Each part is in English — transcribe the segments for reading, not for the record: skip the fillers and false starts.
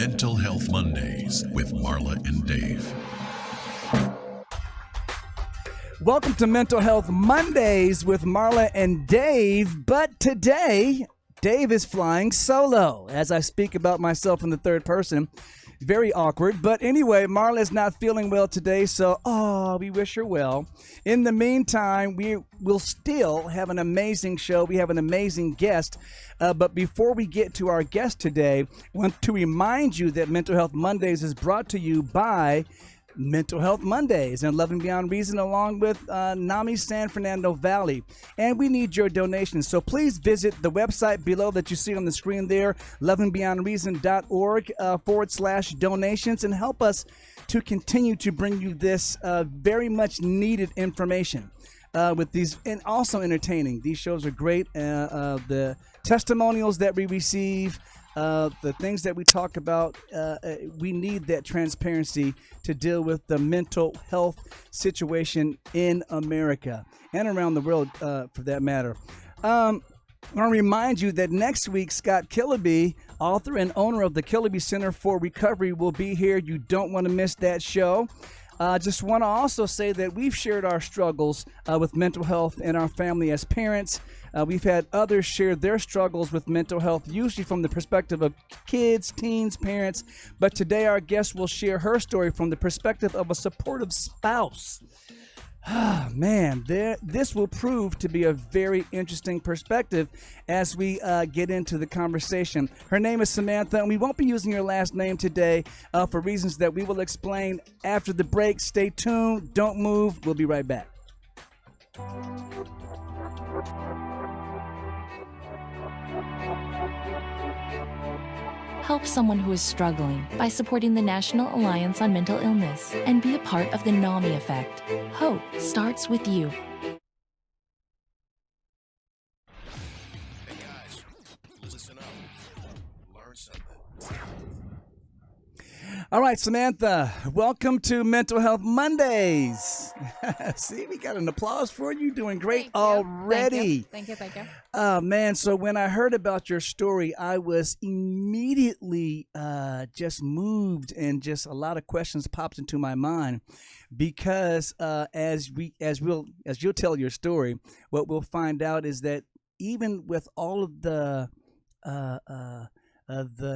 Mental Health Mondays with Marla and Dave. Welcome to Mental Health Mondays with Marla and Dave. But today, Dave is flying solo as I speak about myself in the third person. Very awkward. But anyway, Marla is not feeling well today, so we wish her well. In the meantime, we will still have an amazing show. We have an amazing guest. But before we get to our guest today, I want to remind you that Mental Health Mondays is brought to you by Mental Health Mondays and Loving Beyond Reason, along with NAMI San Fernando Valley. And we need your donations. So please visit the website below that you see on the screen there, lovingbeyondreason.org/donations, and help us to continue to bring you this very much needed information with these, and also entertaining. These shows are great. The testimonials that we receive, the things that we talk about, we need that transparency to deal with the mental health situation in America and around the world, for that matter. I want to remind you that next week, Scott Killaby, author and owner of the Killaby Center for Recovery, will be here. You don't want to miss that show. Just want to also say that we've shared our struggles with mental health in our family as parents. We've had others share their struggles with mental health, usually from the perspective of kids, teens, parents. But today our guest will share her story from the perspective of a supportive spouse. Man, this will prove to be a very interesting perspective as we get into the conversation. Her name is Samantha, and we won't be using her last name today for reasons that we will explain after the break. Stay tuned. Don't move. We'll be right back. Help someone who is struggling by supporting the National Alliance on Mental Illness and be a part of the NAMI effect. Hope starts with you. Hey guys, listen up. Learn something. All right, Samantha, welcome to Mental Health Mondays. See, we got an applause for you. Doing great already. Thank you. Oh, man. So when I heard about your story, I was immediately just moved, and just a lot of questions popped into my mind because as you'll tell your story, what we'll find out is that even with all of the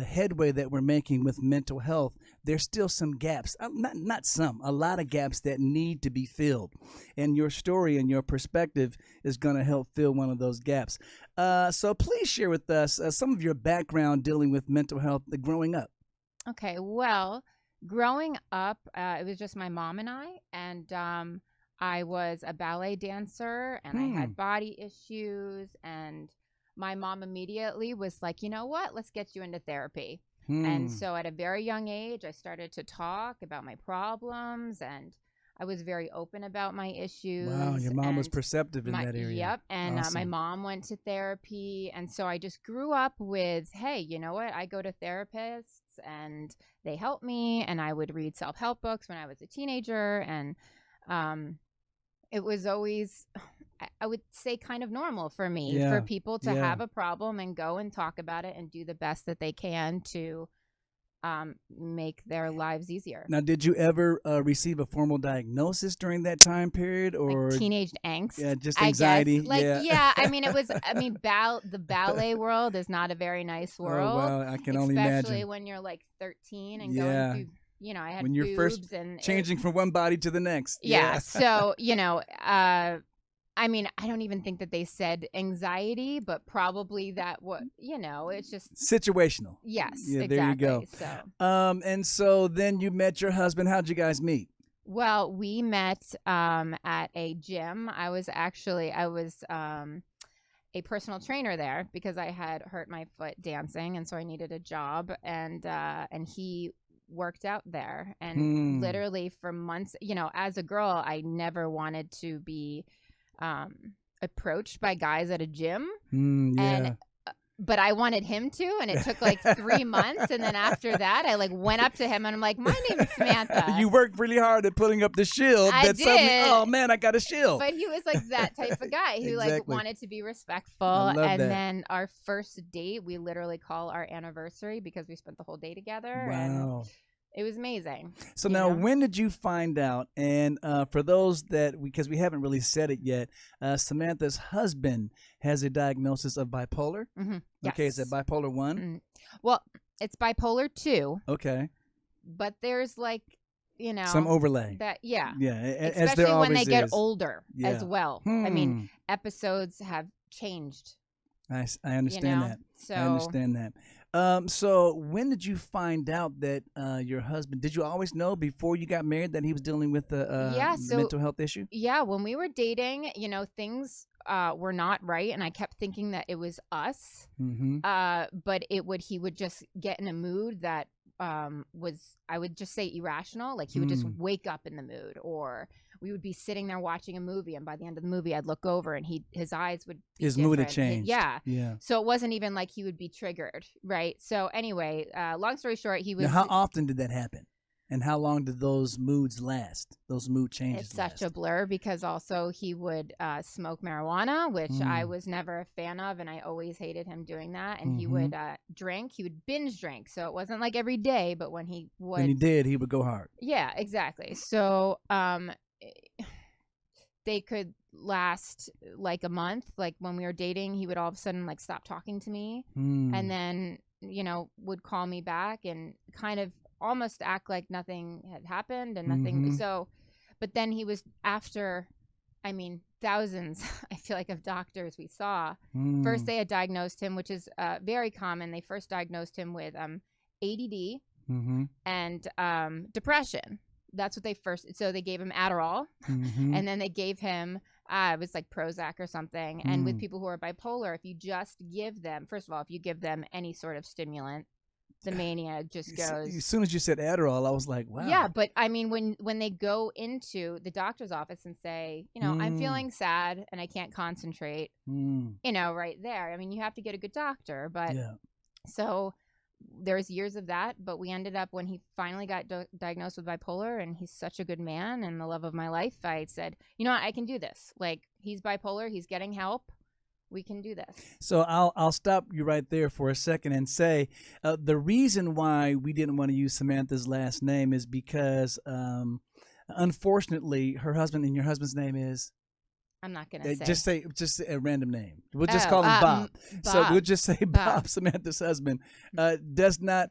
headway that we're making with mental health, there's still some gaps, a lot of gaps that need to be filled. And your story and your perspective is going to help fill one of those gaps. So please share with us some of your background dealing with mental health growing up. Okay, well, growing up, it was just my mom and I, and I was a ballet dancer, and I had body issues, and my mom immediately was like, you know what, let's get you into therapy. And so at a very young age, I started to talk about my problems, and I was very open about my issues. Wow, your mom was perceptive in that area. Yep, and Awesome. my mom went to therapy, and so I just grew up with, hey, you know what, I go to therapists, and they help me, and I would read self-help books when I was a teenager, and it was always, I would say, kind of normal for me, for people to have a problem and go and talk about it and do the best that they can to make their lives easier. Now, did you ever receive a formal diagnosis during that time period, or like teenage angst? Yeah, just anxiety. I mean, the ballet world is not a very nice world. Oh, wow, I can only imagine. Especially when you're like 13 and going through, I had when you're boobs first and changing from one body to the next. So, I mean, I don't even think that they said anxiety, but probably that it's just situational. Yes, yeah, exactly. There you go. So, and so then you met your husband. How'd you guys meet? Well, we met at a gym. I was a personal trainer there because I had hurt my foot dancing, and so I needed a job, and he worked out there, and literally for months, as a girl, I never wanted to be approached by guys at a gym, and but I wanted him to, and it took like 3 months. And then after that, I like went up to him and I'm like, my name's Samantha. You worked really hard at putting up the shield. I that Suddenly, did. oh man, I got a shield. But he was like that type of guy who like Exactly. wanted to be respectful. I love And that. then our first date, we literally call our anniversary because we spent the whole day together. Wow. And it was amazing. So you now, know? when did you find out? And for those that, because we haven't really said it yet, Samantha's husband has a diagnosis of bipolar. Mhm. Okay, is Yes. it bipolar 1? Mm. Well, it's bipolar 2, Okay, but there's like, you know, some overlay. that, yeah. Yeah, as there Especially when they always get is. older Yeah. as well. I mean, episodes have changed. I You understand know? that. So I understand that. So when did you find out that your husband? Did you always know before you got married that he was dealing with a Yeah, so- mental health issue? yeah, when we were dating, you know, things were not right, and I kept thinking that it was us. Mm-hmm. But he would just get in a mood that was, I would just say, irrational. Like he would just wake up in the mood, or we would be sitting there watching a movie, and by the end of the movie, I'd look over and his eyes would be His mood had different. changed. Yeah. Yeah. So it wasn't even like he would be triggered, right? So anyway, long story short, he was. Now, how often did that happen? And how long did those moods last? Those mood changes It's such a last? blur because also he would smoke marijuana, which I was never a fan of, and I always hated him doing that. And he would drink. He would binge drink, so it wasn't like every day, but when he would, When he did, he would go hard. yeah, exactly. So they could last like a month. Like when we were dating, he would all of a sudden like stop talking to me, and then would call me back and kind of almost act like nothing had happened and nothing. So, but then he was after, I mean, thousands, I feel like, of doctors we saw. First, they had diagnosed him, which is very common. They first diagnosed him with ADD and depression. That's what they first. So they gave him Adderall, and then they gave him it was like Prozac or something. And with people who are bipolar, if you just give them, first of all, if you give them any sort of stimulant, the mania just goes. As soon as you said Adderall, I was like, wow. Yeah, but I mean, when they go into the doctor's office and say, I'm feeling sad and I can't concentrate, right there. I mean, you have to get a good doctor. But Yeah. so there's years of that. But we ended up, when he finally got diagnosed with bipolar, and he's such a good man and the love of my life, I said, you know what, I can do this. Like, he's bipolar, he's getting help. We can do this. So I'll stop you right there for a second and say the reason why we didn't want to use Samantha's last name is because, unfortunately, her husband, and your husband's name is. I'm not gonna say. Just a random name. We'll just call him Bob. So Bob. we'll just say Bob, Samantha's husband, does not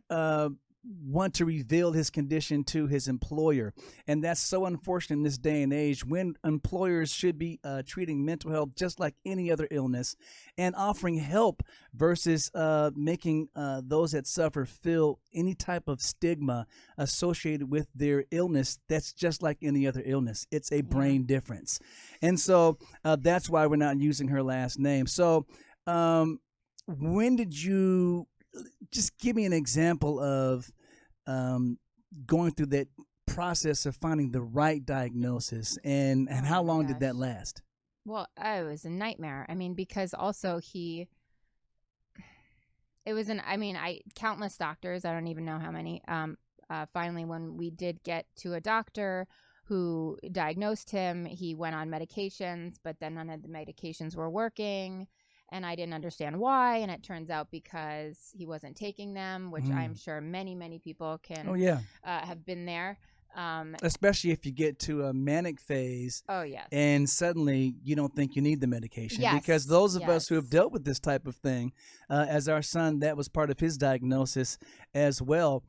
want to reveal his condition to his employer. And that's so unfortunate in this day and age, when employers should be treating mental health just like any other illness and offering help versus making those that suffer feel any type of stigma associated with their illness. That's just like any other illness. It's a brain difference. And so that's why we're not using her last name. So when did you, just give me an example of going through that process of finding the right diagnosis, and how long did that last? Well, it was a nightmare. I mean, because also countless doctors, I don't even know how many. Finally, when we did get to a doctor who diagnosed him, he went on medications, but then none of the medications were working. And I didn't understand why. And it turns out because he wasn't taking them, which I'm sure many, many people can have been there. Especially if you get to a manic phase. Oh, yes. And suddenly you don't think you need the medication. Yes. Because those of us who have dealt with this type of thing, as our son, that was part of his diagnosis as well.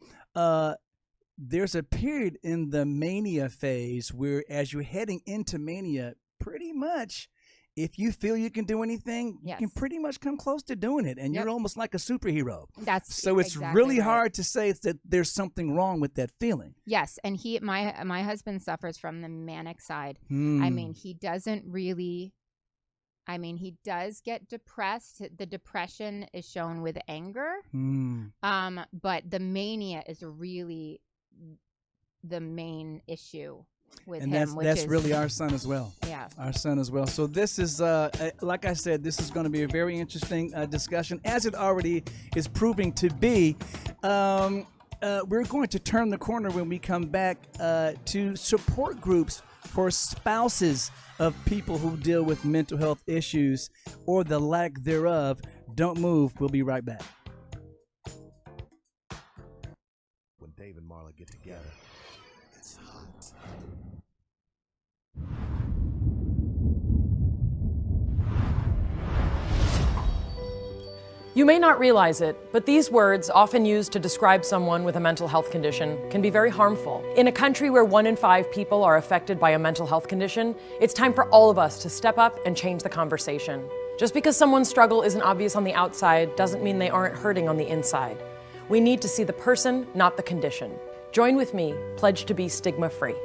There's a period in the mania phase where, as you're heading into mania, pretty much, if you feel you can do anything, you can pretty much come close to doing it, and you're almost like a superhero. So it's exactly really right. hard to say that there's something wrong with that feeling. Yes, and my husband suffers from the manic side. I mean, he doesn't really. I mean, he does get depressed. The depression is shown with anger, but the mania is really the main issue with and him, which that's is really our son as well. Yeah. Our son as well. So this is, like I said, this is going to be a very interesting discussion, as it already is proving to be. We're going to turn the corner when we come back to support groups for spouses of people who deal with mental health issues or the lack thereof. Don't move. We'll be right back. When Dave and Marla get together, it's hot. You may not realize it, but these words, often used to describe someone with a mental health condition, can be very harmful. In a country where 1 in 5 people are affected by a mental health condition, it's time for all of us to step up and change the conversation. Just because someone's struggle isn't obvious on the outside doesn't mean they aren't hurting on the inside. We need to see the person, not the condition. Join with me, pledge to be stigma-free.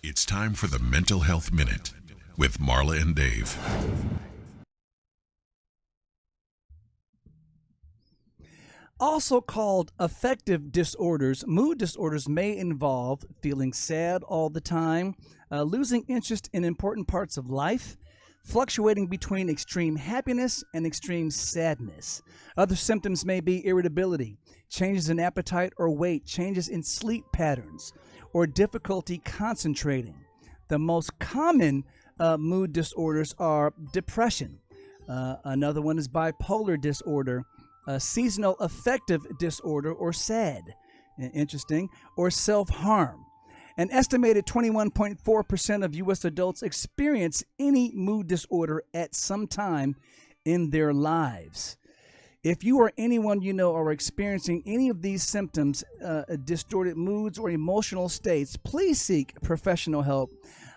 It's time for the Mental Health Minute with Marla and Dave. Also called affective disorders, mood disorders may involve feeling sad all the time, losing interest in important parts of life, fluctuating between extreme happiness and extreme sadness. Other symptoms may be irritability, changes in appetite or weight, changes in sleep patterns, or difficulty concentrating. The most common mood disorders are depression. Another one is bipolar disorder, seasonal affective disorder, or SAD, interesting, or self-harm. An estimated 21.4% of U.S. adults experience any mood disorder at some time in their lives. If you or anyone you know are experiencing any of these symptoms, distorted moods or emotional states, please seek professional help.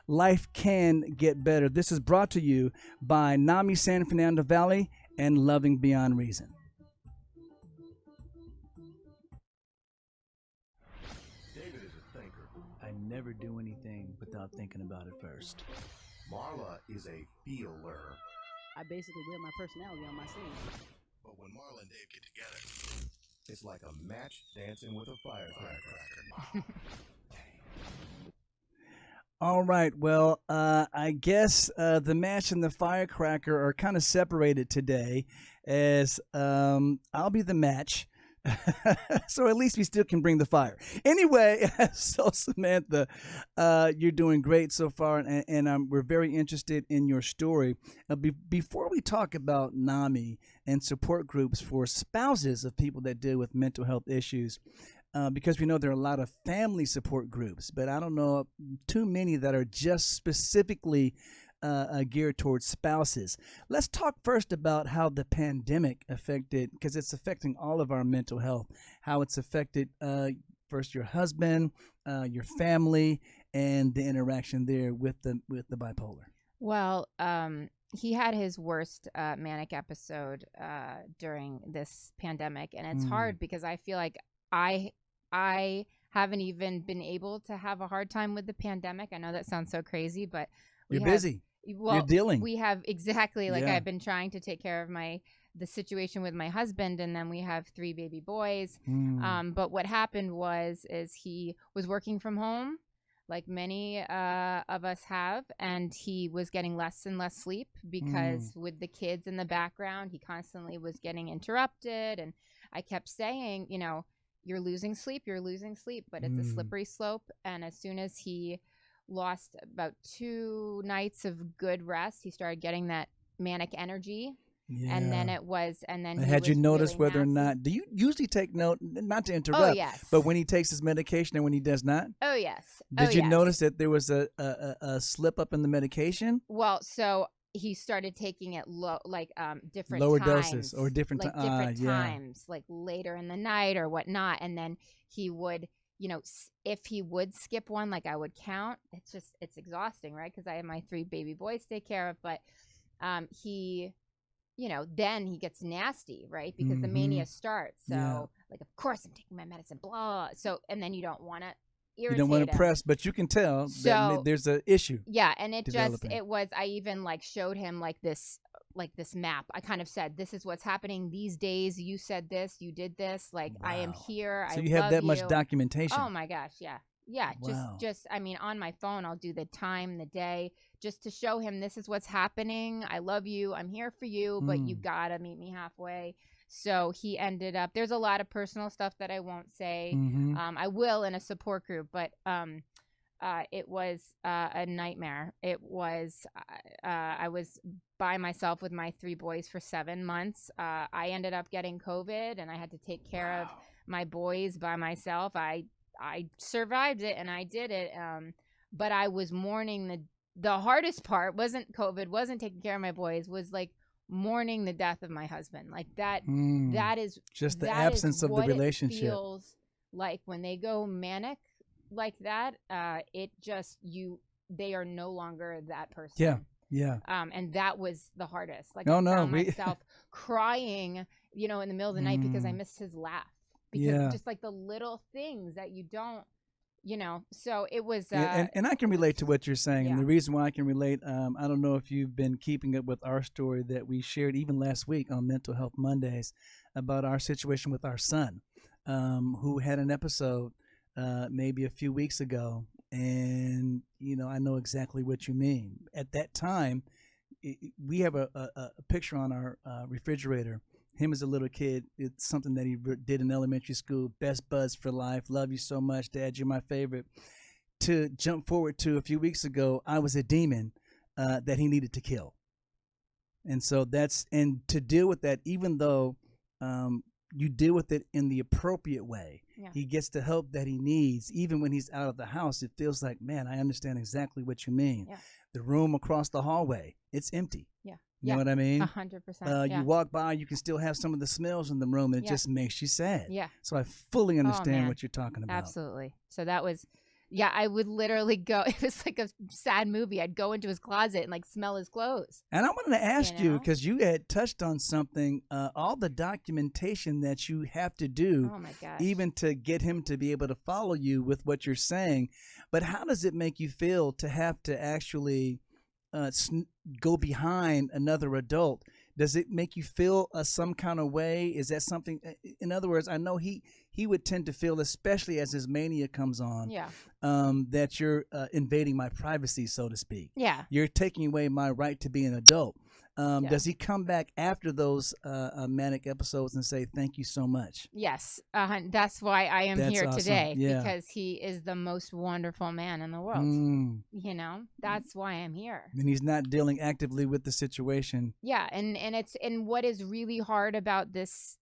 Life can get better. This is brought to you by NAMI San Fernando Valley and Loving Beyond Reason. David is a thinker. I never do anything without thinking about it first. Marla is a feeler. I basically wear my personality on my sleeve. But when Marla and Dave get together, it's like a match dancing with a firecracker. All right. Well, I guess the match and the firecracker are kind of separated today, as I'll be the match. So at least we still can bring the fire. Anyway, so Samantha, you're doing great so far, and we're very interested in your story. Before we talk about NAMI and support groups for spouses of people that deal with mental health issues, because we know there are a lot of family support groups, but I don't know too many that are just specifically geared towards spouses. Let's talk first about how the pandemic affected, because it's affecting all of our mental health, how it's affected first your husband, your family, and the interaction there with the bipolar. Well, he had his worst manic episode during this pandemic, and it's hard because I feel like I haven't even been able to have a hard time with the pandemic. I know that sounds so crazy, but You're busy. Well, you're dealing. We have exactly like Yeah. I've been trying to take care of the situation with my husband, and then we have 3 baby boys. But what happened is he was working from home, like many of us have, and he was getting less and less sleep because with the kids in the background, he constantly was getting interrupted. And I kept saying, you're losing sleep, but it's a slippery slope. And as soon as he lost about 2 nights of good rest, he started getting that manic energy. Yeah. And then had you noticed really whether or nasty. not, do you usually take note, not to interrupt, Oh, yes. but when he takes his medication and when he does not? Oh, yes. Did you notice that there was a slip up in the medication? Well, so he started taking it different Lower times, doses or different like different times, like later in the night or whatnot. And then he would, if he would skip one, like I would count. It's exhausting, right? Because I have my 3 baby boys to take care of. But he, then he gets nasty, right? Because the mania starts. So like, of course I'm taking my medicine, blah. So, and then you don't want to irritate You don't want to him. press, but you can tell that there's an issue. Yeah, and it developing. was, I even like showed him like this like this map. I kind of said, this is what's happening these days. You said this, you did this. Like, I am here. So I you have love that much you. documentation. Oh my gosh. Yeah. Yeah. Wow. Just, I mean, on my phone, I'll do the time, the day, just to show him this is what's happening. I love you. I'm here for you, but you gotta meet me halfway. So he ended up, there's a lot of personal stuff that I won't say. I will in a support group, but, it was a nightmare. It was, I was by myself with my 3 boys for 7 months. I ended up getting COVID and I had to take care of my boys by myself. I survived it and I did it. But I was mourning the hardest part wasn't COVID, wasn't taking care of my boys, was like mourning the death of my husband. Like that is just the absence of the relationship. It feels like when they go manic like that, it just they are no longer that person. Yeah. And that was the hardest. Like I found myself crying, in the middle of the night because I missed his laugh. Because just like the little things that you don't, so it was. And I can relate to what you're saying. And the reason why I can relate, I don't know if you've been keeping up with our story that we shared even last week on Mental Health Mondays about our situation with our son, who had an episode maybe a few weeks ago. And, I know exactly what you mean. At that time, we have a picture on our refrigerator. Him as a little kid, it's something that he did in elementary school. Best buds for life. Love you so much, Dad. You're my favorite. To jump forward to a few weeks ago, I was a demon that he needed to kill. And so and to deal with that, even though you deal with it in the appropriate way, he gets the help that he needs. Even when he's out of the house, it feels like, man, I understand exactly what you mean. Yeah. The room across the hallway, it's empty. Yeah. You know what I mean? 100%. You walk by, you can still have some of the smells in the room, and it just makes you sad. Yeah. So I fully understand what you're talking about. Absolutely. So that was, I would literally go, it was like a sad movie. I'd go into his closet and like smell his clothes. And I wanted to ask you, because you had touched on something, all the documentation that you have to do, even to get him to be able to follow you with what you're saying. But how does it make you feel to have to actually go behind another adult? Does it make you feel some kind of way? Is that something, in other words, I know he would tend to feel, especially as his mania comes on, that you're invading my privacy, so to speak. Yeah. You're taking away my right to be an adult. Does he come back after those manic episodes and say, thank you so much? Yes. That's why I am here today, because he is the most wonderful man in the world. That's why I'm here. And he's not dealing actively with the situation. Yeah. And what is really hard about this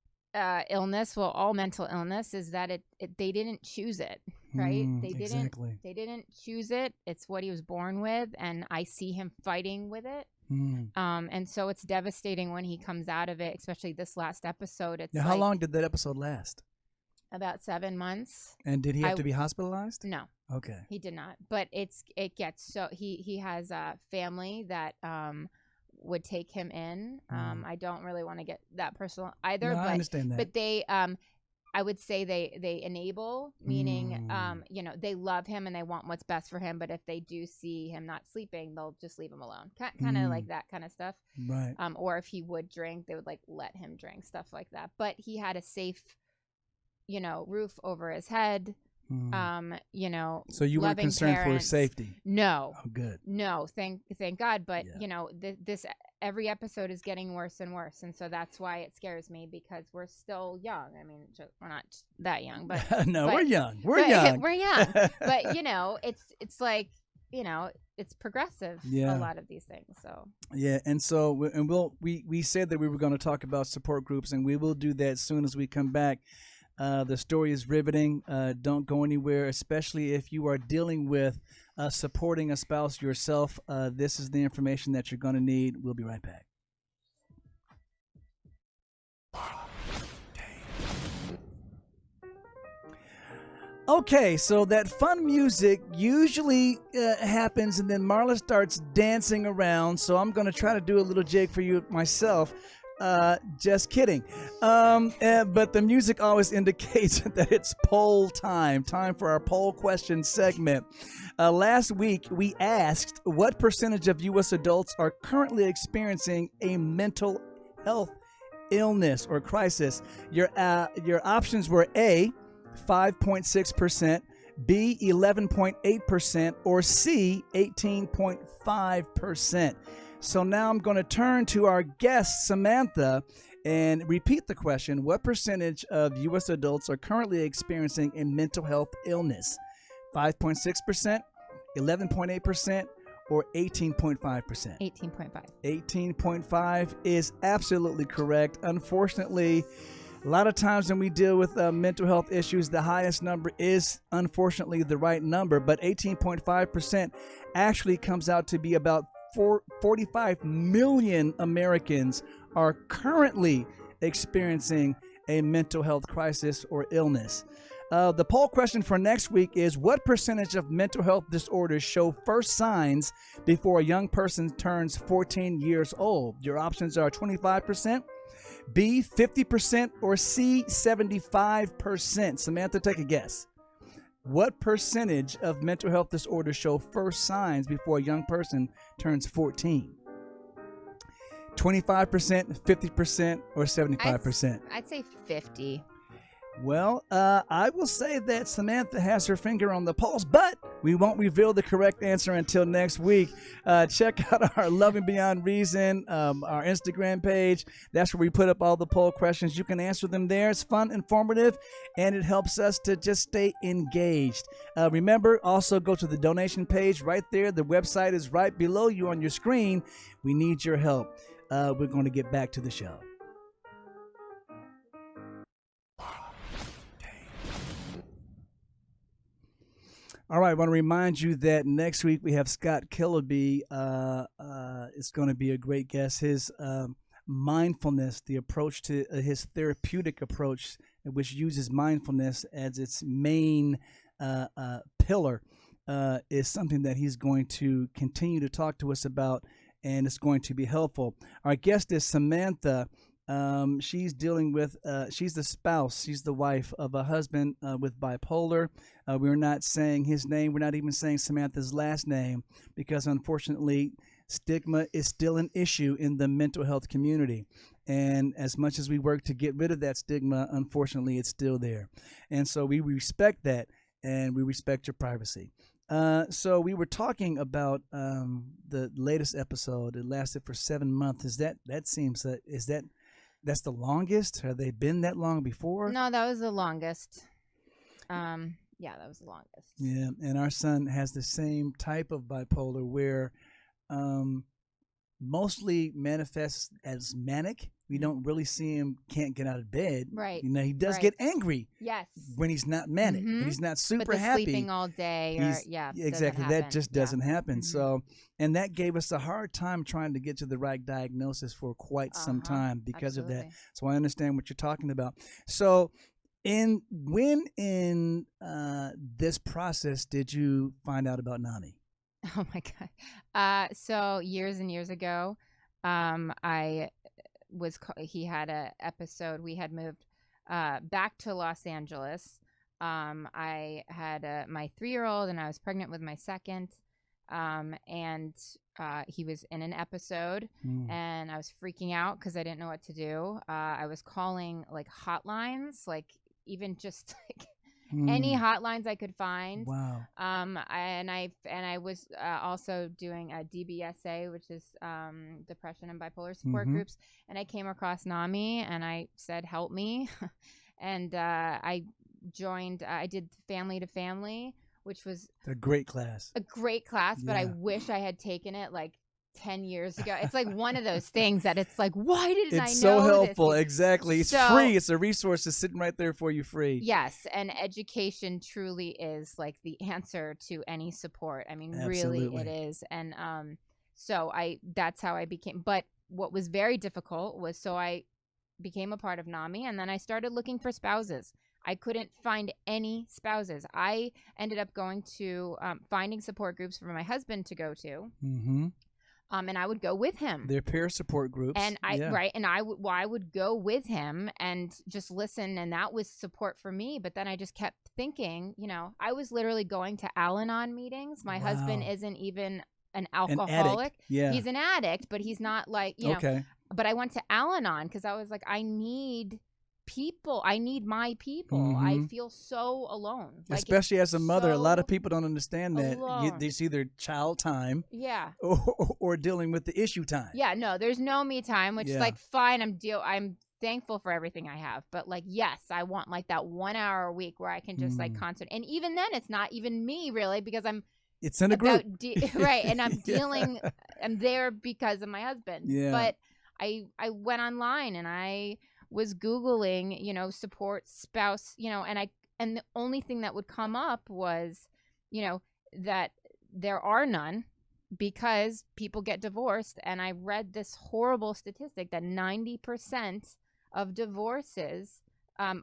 illness, well, all mental illness, is that they didn't choose it, right? They didn't choose it. It's what he was born with. And I see him fighting with it. And so it's devastating when he comes out of it, especially this last episode. It's how long did that episode last? About 7 months. And did he have to be hospitalized? No. Okay. He did not. But it gets so he has a family that would take him in. I don't really want to get that personal either. No, but I understand that. But they I would say they enable, meaning, they love him and they want what's best for him. But if they do see him not sleeping, they'll just leave him alone. Kind of like that kind of stuff. Right. Or if he would drink, they would like let him drink, stuff like that. But he had a safe, roof over his head. So you weren't concerned for his safety? No. Oh, good. No, thank God. But this every episode is getting worse and worse, and so that's why it scares me, because we're still young. I mean, we're not that young, but we're young. We're young. We're young. But it's like it's progressive. Yeah. A lot of these things. So and so we said that we were going to talk about support groups, and we will do that as soon as we come back. The story is riveting. Don't go anywhere, especially if you are dealing with supporting a spouse yourself. This is the information that you're going to need. We'll be right back. Okay, so that fun music usually happens, and then Marla starts dancing around. So I'm going to try to do a little jig for you myself. Just kidding. But the music always indicates that it's poll time for our poll question segment. Last week, we asked what percentage of U.S. adults are currently experiencing a mental health illness or crisis. Your options were A, 5.6%, B, 11.8%, or C, 18.5%. So now I'm going to turn to our guest, Samantha, and repeat the question. What percentage of U.S. adults are currently experiencing a mental health illness? 5.6%, 11.8%, or 18.5%? 18.5. 18.5 is absolutely correct. Unfortunately, a lot of times when we deal with mental health issues, the highest number is unfortunately the right number, but 18.5% actually comes out to be about 45 million Americans are currently experiencing a mental health crisis or illness. The poll question for next week is, what percentage of mental health disorders show first signs before a young person turns 14 years old? Your options are 25%, B, 50%, or C, 75%. Samantha, take a guess. What percentage of mental health disorders show first signs before a young person turns 14? 25%, 50%, or 75%? I'd say 50. Well, I will say that Samantha has her finger on the pulse, but we won't reveal the correct answer until next week. Check out our Loving Beyond Reason, our Instagram page. That's where we put up all the poll questions. You can answer them there. It's fun, informative, and it helps us to just stay engaged. Remember, also go to the donation page right there. The website is right below you on your screen. We need your help. We're going to get back to the show. All right, I want to remind you that next week we have Scott Killaby. It's going to be a great guest. His mindfulness, the approach to his therapeutic approach, which uses mindfulness as its main pillar, is something that he's going to continue to talk to us about, and it's going to be helpful. Our guest is Samantha. She's dealing with, she's the spouse, she's the wife of a husband with bipolar. We're not saying his name. We're not even saying Samantha's last name because, unfortunately, stigma is still an issue in the mental health community. And as much as we work to get rid of that stigma, unfortunately, it's still there. And so we respect that, and we respect your privacy. So we were talking about the latest episode. It lasted for 7 months. That's the longest? Have they been that long before? No, that was the longest. Yeah, that was the longest. Yeah, and our son has the same type of bipolar where mostly manifests as manic. We don't really see him can't get out of bed. Right. You know, he does right. get angry. Yes. When he's not manic, when he's not super but happy. Sleeping all day. Or, exactly. That just doesn't happen. Mm-hmm. So, and that gave us a hard time trying to get to the right diagnosis for quite some time because of that. So I understand what you're talking about. So, when in this process did you find out about NAMI? Oh my God. So years and years ago, he had a episode. We had moved back to Los Angeles. I had my 3-year-old and I was pregnant with my second. And he was in an episode and I was freaking out because I didn't know what to do. I was calling like hotlines, like even just like any hotlines I could find. Wow. I was also doing a DBSA, which is depression and bipolar support groups, and I came across NAMI and I said, "Help me," and I joined. I did Family to Family, which was a great class. But I wish I had taken it like 10 years ago. It's like one of those things that it's like, why didn't I know? It's so helpful. This? Exactly. It's free. It's a resource that's sitting right there for you free. Yes. And education truly is like the answer to any support. I mean, Absolutely. Really it is. And so that's how I became. But what was very difficult was I became a part of NAMI and then I started looking for spouses. I couldn't find any spouses. I ended up going to finding support groups for my husband to go to. And I would go with him. Their peer support groups. And I would go with him and just listen, and that was support for me. But then I just kept thinking, I was literally going to Al-Anon meetings. My husband isn't even an alcoholic. Yeah. He's an addict, but he's not like, Okay. But I went to Al-Anon because I was like, I need people. I need my people. Mhm. I feel so alone. Like, Especially as a mother, a lot of so people don't understand that. alone. It's either child time Yeah. or dealing with the issue time. Yeah, no, there's no me time, which is Yeah. like fine. I'm thankful for everything I have, but like, yes, I want like that 1 hour a week where I can just like concentrate. And even then, it's not even me really, because It's in a group. right, and I'm dealing. I'm there because of my husband. Yeah. But I went online and I was Googling, support spouse, and the only thing that would come up was, that there are none because people get divorced. And I read this horrible statistic that 90% of divorces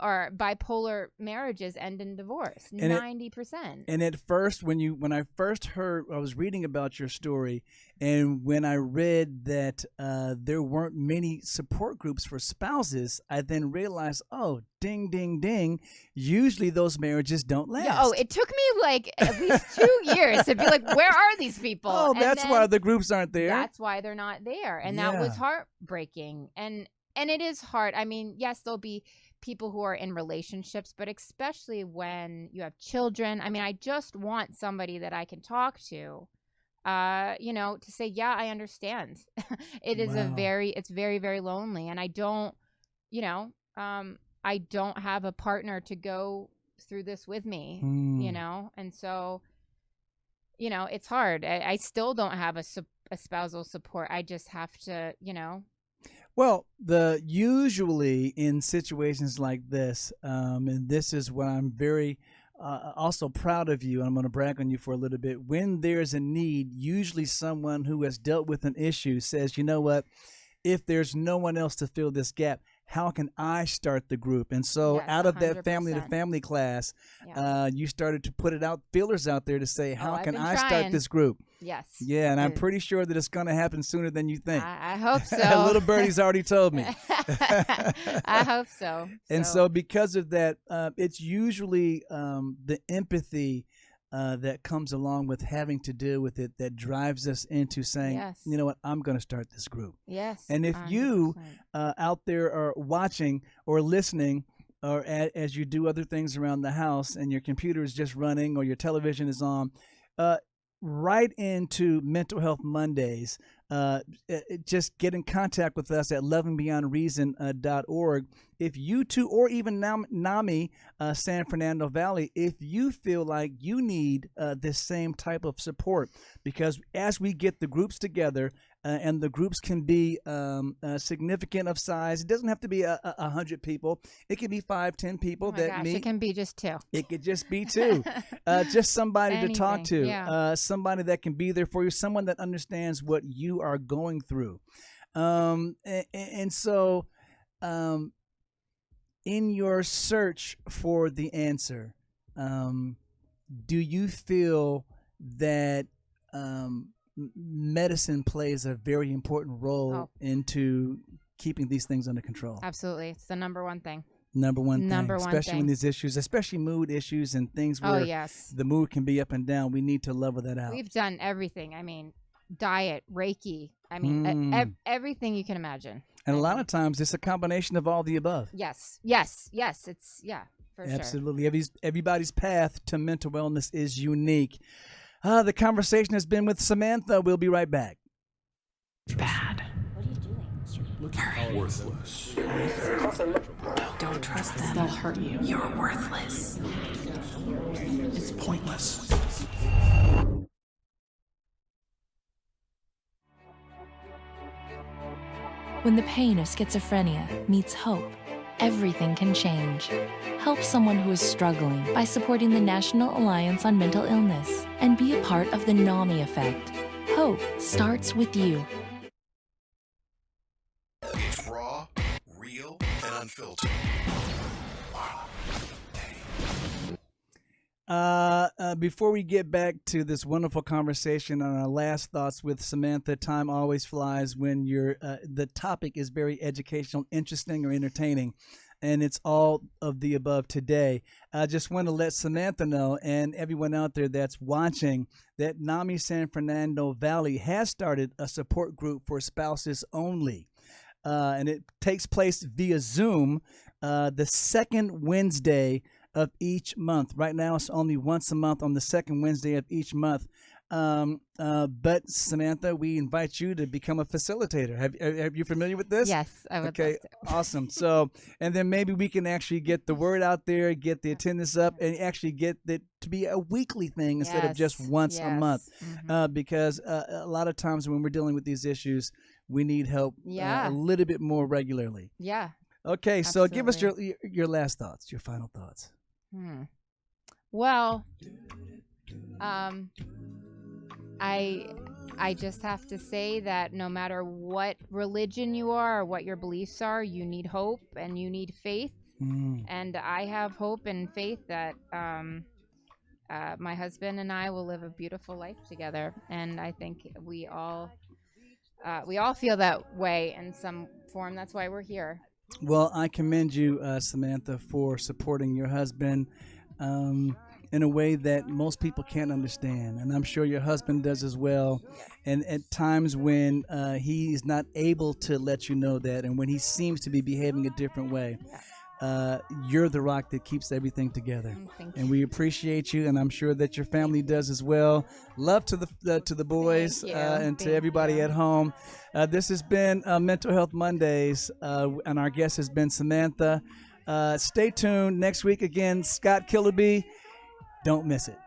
or bipolar marriages end in divorce. 90%. And at first, when I first heard, I was reading about your story, and when I read that there weren't many support groups for spouses, I then realized, oh, ding, ding, ding, usually those marriages don't last. Yeah, it took me like at least 2 years to be like, where are these people? Oh, And that's then why the groups aren't there. That's why they're not there. And that was Yeah. heartbreaking. And it is hard. I mean, yes, there'll be people who are in relationships, but especially when you have children. I mean, I just want somebody that I can talk to, to say, yeah, I understand. It is Wow. it's very, very lonely. And I don't, I don't have a partner to go through this with me, and so, it's hard. I still don't have a spousal support. I just have to, Well, usually in situations like this, and this is what I'm very also proud of you, and I'm going to brag on you for a little bit. When there's a need, usually someone who has dealt with an issue says, you know what, if there's no one else to fill this gap, how can I start the group? And so Yes, out of that 100%. family to family class, Yeah. you started to put feelers out there to say, how I've can been I start trying. this group? Yes. Yeah, and I'm It- pretty sure that it's going to happen sooner than you think. I hope so. Little birdie's already told me. I hope so. And so because of that, it's usually the empathy that comes along with having to deal with it that drives us into saying, Yes. you know what, I'm going to start this group. yes. And if you 100%. out there are watching or listening, or as you do other things around the house and your computer is just running or your television is on, right into Mental Health Mondays. Just get in contact with us at lovingbyondreason.org. If you too, or even NAMI San Fernando Valley, if you feel like you need this same type of support, because as we get the groups together, and the groups can be significant of size. It doesn't have to be 100 people. It can be 5-10 people Oh my that gosh, meet. it can be just 2. It could just be 2. Just somebody to talk Anything, to. yeah. Somebody that can be there for you. Someone that understands what you are going through. And so in your search for the answer, do you feel that medicine plays a very important role into keeping these things under control? Absolutely. It's the number one thing. Number one thing, Number one especially when thing. these issues, especially mood issues and things where yes. the mood can be up and down. We need to level that out. We've done everything. I mean, diet, Reiki. I mean, everything you can imagine. And a lot of times it's a combination of all the above. Yes. It's, for sure. Absolutely. Everybody's path to mental wellness is unique. The conversation has been with Samantha. We'll be right back. Bad. Worthless. Don't trust them. They'll hurt you. You're worthless. It's pointless. When the pain of schizophrenia meets hope, everything can change. Help someone who is struggling by supporting the National Alliance on Mental Illness and be a part of the NAMI effect. Hope starts with you. It's raw, real, and unfiltered. Marla, Dave. Before we get back to this wonderful conversation on our last thoughts with Samantha, time always flies when the topic is very educational, interesting, or entertaining, and it's all of the above today. I just want to let Samantha know and everyone out there that's watching that NAMI San Fernando Valley has started a support group for spouses only, and it takes place via Zoom the second Wednesday of each month. Right now, it's only once a month on the second Wednesday of each month. But Samantha, we invite you to become a facilitator. Have you familiar with this? Yes, I would. Okay, love to. awesome. So, and then maybe we can actually get the word out there, get the attendance up, and actually get it to be a weekly thing instead of just once a month. Because a lot of times when we're dealing with these issues, we need help a little bit more regularly. Yeah. Okay, so give us your last thoughts, your final thoughts. Well, I just have to say that no matter what religion you are or what your beliefs are, you need hope and you need faith. And I have hope and faith that my husband and I will live a beautiful life together. And I think we all feel that way in some form. That's why we're here. Well, I commend you, Samantha, for supporting your husband in a way that most people can't understand. And I'm sure your husband does as well. And at times when he's not able to let you know that, and when he seems to be behaving a different way, you're the rock that keeps everything together. And we appreciate you, and I'm sure that your family does as well. Love to the boys and to everybody at home. This has been Mental Health Mondays, and our guest has been Samantha. Stay tuned. Next week again, Scott Killaby. Don't miss it.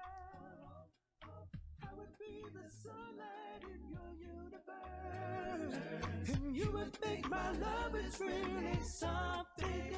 And you would think my love is really something